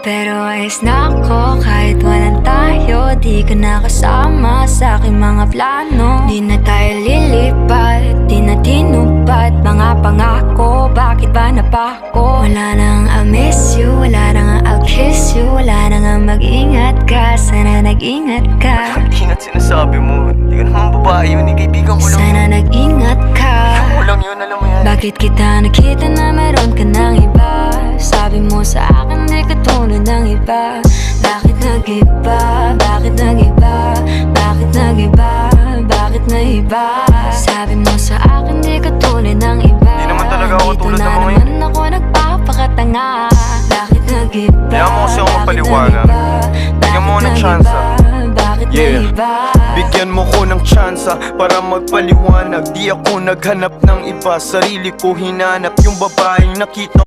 Pero ayos na ako kahit walang tayo. Di ka nakasama sa aking mga plano. Di na tayo lilipat, di na tinupad mga pangako. Bakit ba napako? Wala nang I'll miss you, wala nang I'll kiss you. Wala nang mag-ingat ka, sana nag-ingat ka. Ingat sinasabi mo, di ka naman babae yun, kaibigan ko lang. Sana nag-ingat ka. Ako lang yun, alam mo yan. Bakit kita nakita na meron ka ng iba? Sabi mo sa akin di ka tulad ng iba. Bakit nag-iba? Bakit nag-iba? Bakit nag-iba? Bakit nag-iba? Sabi mo sa akin di ka tulad ng iba. Di naman talaga ako tulad ng mga yun. Dito na naman ako nagpapakatanga. Bakit nag-iba? Kaya mo kasi ako mapaliwanag. Bigyan mo ako ng tsansa. Bakit nag-iba? Bigyan mo ko ng tsansa para magpaliwanag. Di ako naghanap ng iba, sarili ko hinanap. Yung babaeng nakita